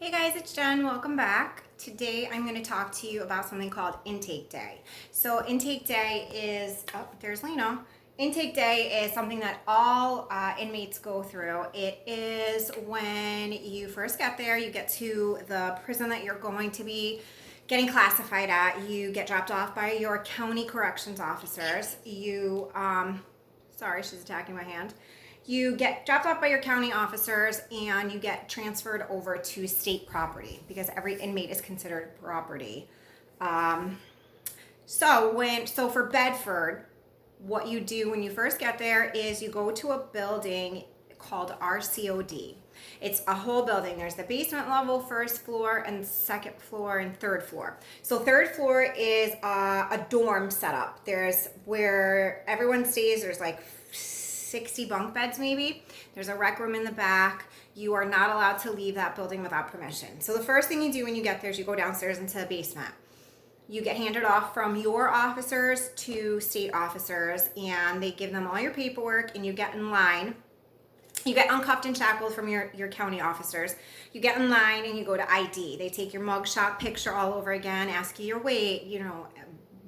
Hey guys, it's Jen. Welcome back. Today I'm going to talk to you about something called intake day. So intake day is, there's Lena. Intake day is something that all inmates go through. It is when you first get there, you get to the prison that you're going to be getting classified at. You get dropped off by your county corrections officers. Sorry, she's attacking my hand. You get dropped off by your county officers and you get transferred over to state property because every inmate is considered property. So for Bedford, what you do when you first get there is you go to a building called RCOD. It's a whole building. There's the basement level, first floor, and second floor, and third floor. So third floor is a dorm setup. There's where everyone stays. There's like 60 bunk beds maybe. There's a rec room in the back. You are not allowed to leave that building without permission. So the first thing you do when you get there is you go downstairs into the basement. You get handed off from your officers to state officers, and they give them all your paperwork, and you get in line. You get uncuffed and shackled from your county officers. You get in line and you go to ID. They take your mugshot picture all over again, ask you your weight,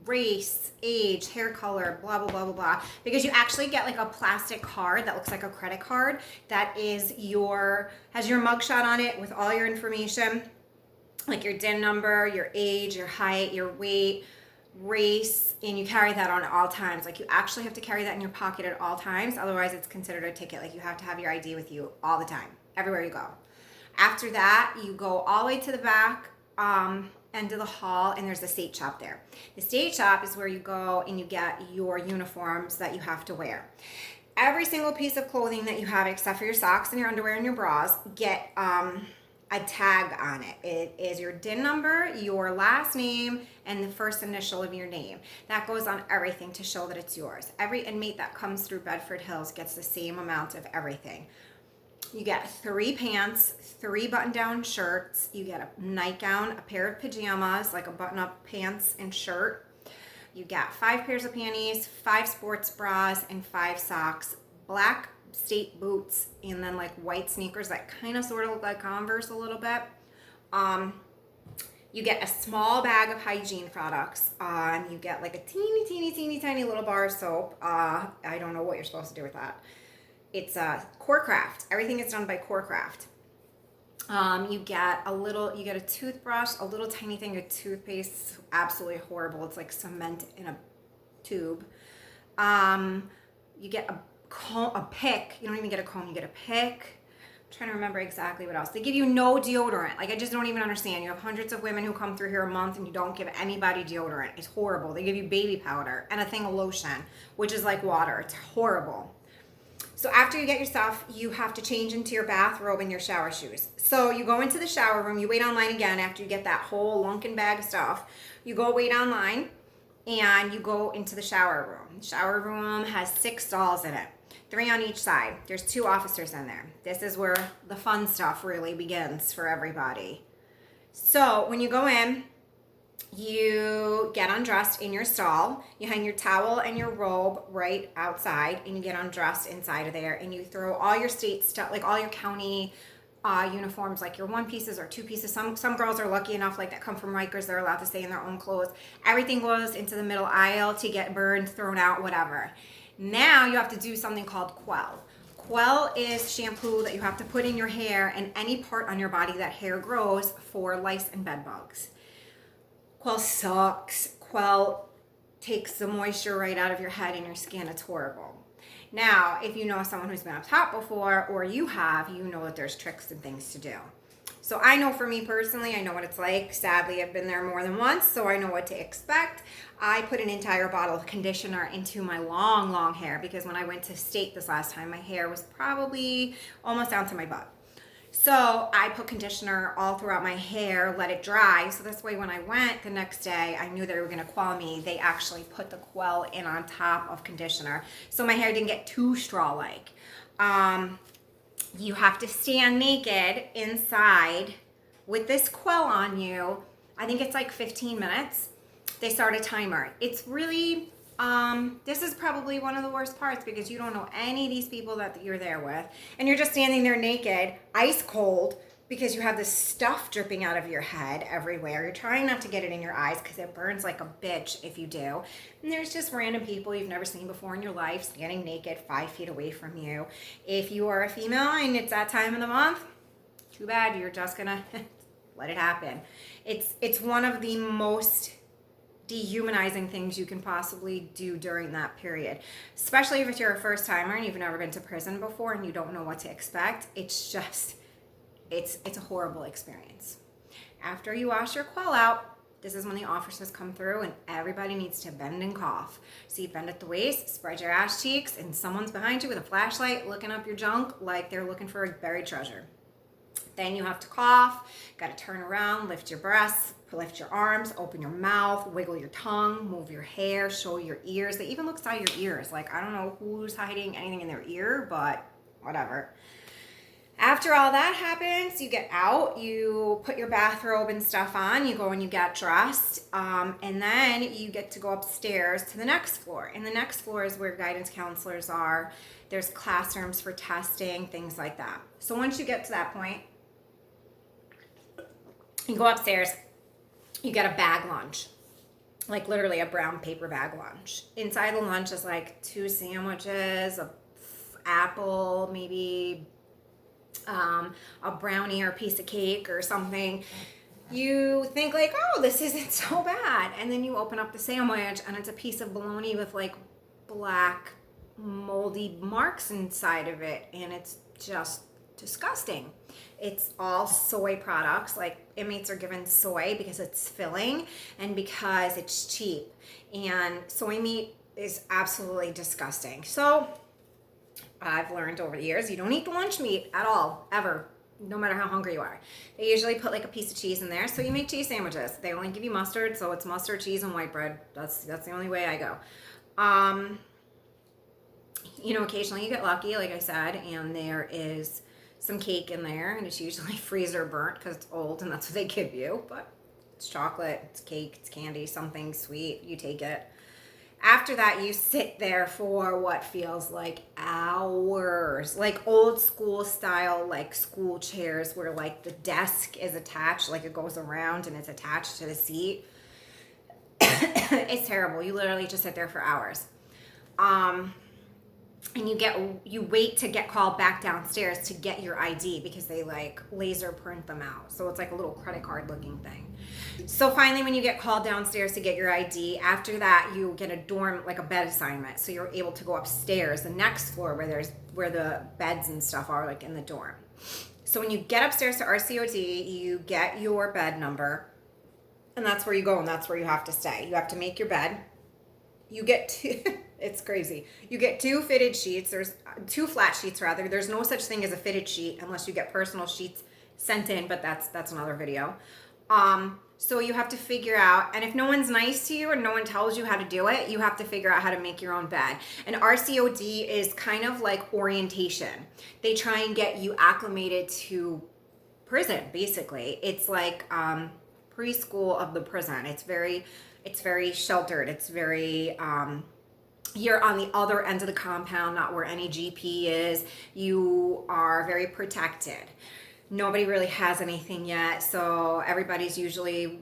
race, age, hair color, blah, blah, blah, blah, blah. Because you actually get like a plastic card that looks like a credit card that has your mugshot on it with all your information, like your DIN number, your age, your height, your weight, race, and you carry that on at all times. Like you actually have to carry that in your pocket at all times. Otherwise it's considered a ticket. Like you have to have your ID with you all the time, everywhere you go. After that, you go all the way to the back, end of the hall, and there's the state shop there. The state shop is where you go and you get your uniforms that you have to wear. Every single piece of clothing that you have, except for your socks and your underwear and your bras, get a tag on it. It is your DIN number, your last name, and the first initial of your name. That goes on everything to show that it's yours. Every inmate that comes through Bedford Hills gets the same amount of everything. You get 3 pants, 3 button-down shirts, you get a nightgown, a pair of pajamas, like a button-up pants and shirt. You get 5 pairs of panties, 5 sports bras, and 5 socks, black state boots, and then like white sneakers that kind of sort of look like Converse a little bit. You get a small bag of hygiene products. You get like a teeny tiny little bar of soap. I don't know what you're supposed to do with that. It's CRPA. Everything is done by CRPA. You get a toothbrush, a little tiny thing of toothpaste, absolutely horrible. It's like cement in a tube. You get a pick. You don't even get a comb, you get a pick. I'm trying to remember exactly what else. They give you no deodorant. Like I just don't even understand. You have hundreds of women who come through here a month and you don't give anybody deodorant. It's horrible. They give you baby powder and a thing of lotion, which is like water. It's horrible. So after you get your stuff, you have to change into your bathrobe and your shower shoes. So you go into the shower room, you wait online again after you get that whole lunkin bag of stuff. You go wait online and you go into the shower room. The shower room has 6 stalls in it, 3 on each side. There's 2 officers in there. This is where the fun stuff really begins for everybody. So when you go in, you get undressed in your stall, you hang your towel and your robe right outside, and you get undressed inside of there, and you throw all your state stuff, like all your county uniforms, like your 1 pieces or 2 pieces. Some girls are lucky enough, like that come from Rikers, they're allowed to stay in their own clothes. Everything goes into the middle aisle to get burned, thrown out, whatever. Now you have to do something called quell. Quell is shampoo that you have to put in your hair and any part on your body that hair grows for lice and bed bugs. Quell sucks. Quell takes the moisture right out of your head and your skin. It's horrible. Now, if you know someone who's been up top before, or you know that there's tricks and things to do. So I know for me personally, I know what it's like. Sadly, I've been there more than once, so I know what to expect. I put an entire bottle of conditioner into my long hair because when I went to state this last time, my hair was probably almost down to my butt. So I put conditioner all throughout my hair, let it dry. So this way when I went the next day, I knew they were gonna quell me. They actually put the quell in on top of conditioner. So my hair didn't get too straw-like. You have to stand naked inside with this quell on you. I think it's like 15 minutes. They start a timer. It's really This is probably one of the worst parts because you don't know any of these people that you're there with, and you're just standing there naked, ice cold, because you have this stuff dripping out of your head everywhere. You're trying not to get it in your eyes because it burns like a bitch if you do. And there's just random people you've never seen before in your life standing naked 5 feet away from you. If you are a female and it's that time of the month, too bad, you're just gonna let it happen. It's one of the most dehumanizing things you can possibly do during that period, especially if you're a first timer and you've never been to prison before and you don't know what to expect. It's a horrible experience. After you wash your quill out, this is when the officers come through and everybody needs to bend and cough. So you bend at the waist, spread your ass cheeks, and someone's behind you with a flashlight looking up your junk like they're looking for a buried treasure. Then you have to cough, got to turn around, lift your breasts, lift your arms, open your mouth, wiggle your tongue, move your hair, show your ears. They even look inside your ears. Like, I don't know who's hiding anything in their ear, but whatever. After all that happens, you get out, you put your bathrobe and stuff on, you go and you get dressed, and then you get to go upstairs to the next floor. And the next floor is where guidance counselors are. There's classrooms for testing, things like that. So once you get to that point, you go upstairs, you get a bag lunch, like literally a brown paper bag lunch. Inside the lunch is like 2 sandwiches, a apple, maybe a brownie or a piece of cake or something. You think like, oh, this isn't so bad. And then you open up the sandwich and it's a piece of bologna with like black moldy marks inside of it. And it's just disgusting. It's all soy products. Like, inmates are given soy because it's filling and because it's cheap. And soy meat is absolutely disgusting. So I've learned over the years, you don't eat the lunch meat at all, ever, no matter how hungry you are. They usually put like a piece of cheese in there, so you make cheese sandwiches. They only give you mustard, so it's mustard, cheese, and white bread. That's the only way I go. Occasionally you get lucky, like I said, and there is some cake in there, and it's usually freezer burnt because it's old, and that's what they give you. But it's chocolate, it's cake, it's candy, something sweet. You take it. After that, you sit there for what feels like hours, like old school style, like school chairs where like the desk is attached, like it goes around and it's attached to the seat. It's terrible. You literally just sit there for hours. And you wait to get called back downstairs to get your ID because they like laser print them out. So it's like a little credit card looking thing. So finally, when you get called downstairs to get your ID, after that you get a dorm, like a bed assignment. So you're able to go upstairs, the next floor where the beds and stuff are, like in the dorm. So when you get upstairs to RCOD, you get your bed number, and that's where you go, and that's where you have to stay. You have to make your bed. You get two, it's crazy. You get 2 fitted sheets. There's 2 flat sheets rather. There's no such thing as a fitted sheet unless you get personal sheets sent in, but that's another video. So you have to figure out, and if no one's nice to you and no one tells you how to do it, you have to figure out how to make your own bed. And RCOD is kind of like orientation. They try and get you acclimated to prison, basically. It's like preschool of the prison. It's very sheltered. It's very, you're on the other end of the compound, not where any GP is. You are very protected. Nobody really has anything yet, so everybody's usually,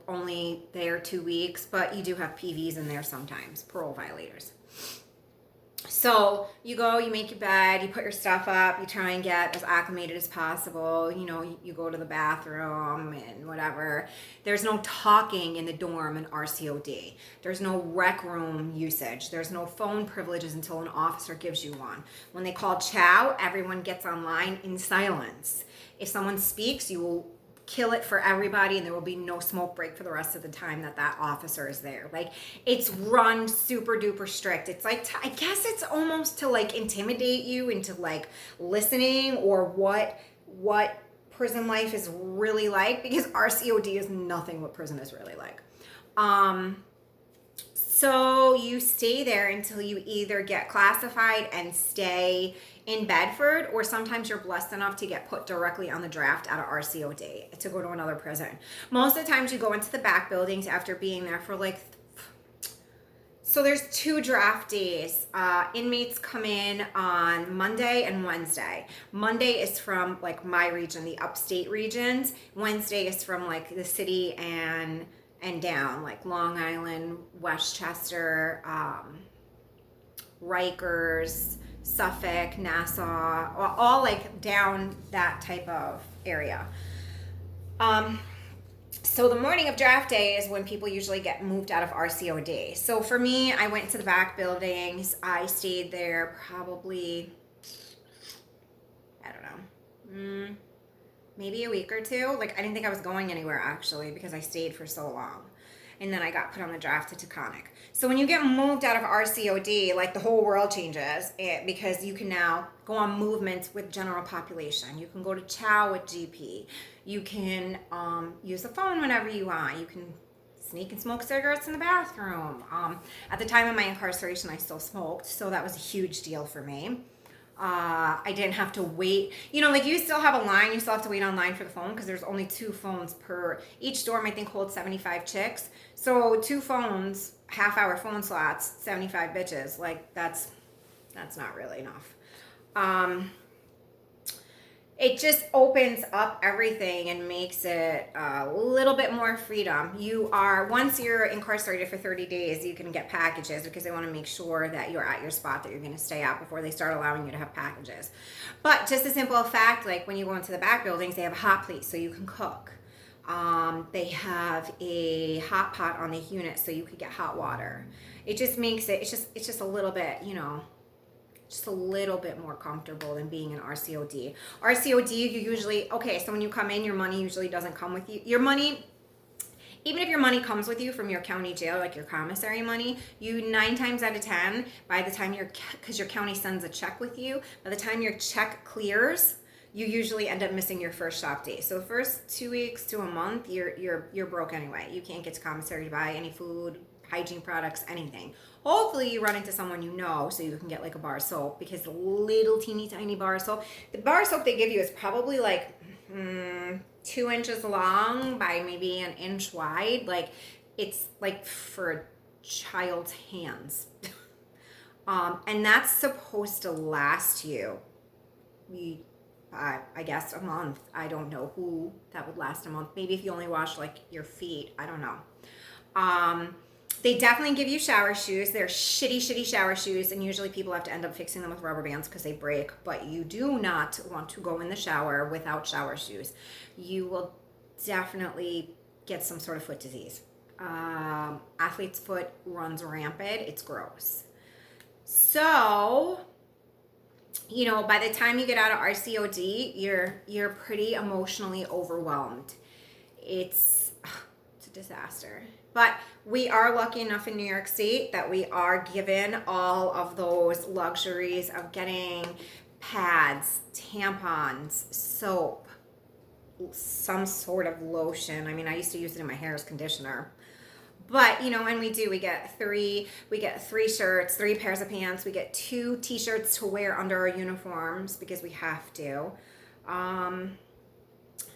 only there 2 weeks, but you do have PVs in there sometimes, parole violators. So you go, you make your bed, you put your stuff up, you try and get as acclimated as possible. You go to the bathroom and whatever. There's no talking in the dorm in RCOD. There's no rec room usage. There's no phone privileges until an officer gives you one. When they call chow, everyone gets online in silence. If someone speaks, you will kill it for everybody, and there will be no smoke break for the rest of the time that officer is there. Like, it's run super duper strict. It's like, I guess it's almost to like intimidate you into like listening or what prison life is really like, because RCOD is nothing what prison is really like. So you stay there until you either get classified and stay in Bedford, or sometimes you're blessed enough to get put directly on the draft out of RCOD to go to another prison. Most of the times you go into the back buildings after being there for like So there's 2 draft days. Inmates come in on Monday and Wednesday. Monday is from like my region, the upstate regions. Wednesday is from like the city and down, like Long Island, Westchester, Rikers, Suffolk, Nassau, all like down that type of area. So the morning of draft day is when people usually get moved out of RCOD. So for me, I went to the back buildings. I stayed there probably, I don't know, maybe a week or 2. Like, I didn't think I was going anywhere actually because I stayed for so long. And then I got put on the draft to Taconic. So when you get moved out of RCOD, like the whole world changes because you can now go on movements with general population. You can go to chow with GP. You can use the phone whenever you want. You can sneak and smoke cigarettes in the bathroom. At the time of my incarceration, I still smoked, so that was a huge deal for me. I didn't have to wait. You know, like you still have a line. You still have to wait online for the phone because there's only 2 phones per. Each dorm, I think, holds 75 chicks. So 2 phones, half-hour phone slots, 75 bitches. Like, that's not really enough. It just opens up everything and makes it a little bit more freedom. Once you're incarcerated for 30 days, you can get packages because they want to make sure that you're at your spot that you're going to stay at before they start allowing you to have packages. But just a simple fact, like when you go into the back buildings, they have a hot plate so you can cook. They have a hot pot on the unit so you could get hot water. It just makes it, it's just a little bit, just a little bit more comfortable than being in RCOD. RCOD, you usually, so when you come in, your money usually doesn't come with you. Your money, even if your money comes with you from your county jail, like your commissary money, 9 times out of 10, by the time because your county sends a check with you, by the time your check clears, you usually end up missing your first shop day. So the first 2 weeks to a month, you're broke anyway. You can't get to commissary to buy any food, hygiene products, anything. Hopefully you run into someone you know so you can get like a bar of soap, because the little teeny tiny bar of soap, the bar of soap they give you is probably like 2 inches long by maybe an inch wide. Like, it's like for a child's hands. And that's supposed to last you, I guess, a month. I don't know who that would last a month. Maybe if you only wash like your feet. I don't know. They definitely give you shower shoes. They're shitty shower shoes, and usually people have to end up fixing them with rubber bands because they break, but you do not want to go in the shower without shower shoes. You will definitely get some sort of foot disease. Athlete's foot runs rampant. It's gross. So, by the time you get out of RCOD, you're pretty emotionally overwhelmed. It's a disaster. But we are lucky enough in New York State that we are given all of those luxuries of getting pads, tampons, soap, some sort of lotion. I mean, I used to use it in my hair as conditioner. But, and we get 3 shirts, 3 pairs of pants. We get 2 t-shirts to wear under our uniforms because we have to.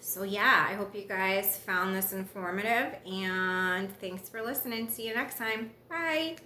So yeah, I hope you guys found this informative, and thanks for listening. See you next time. Bye.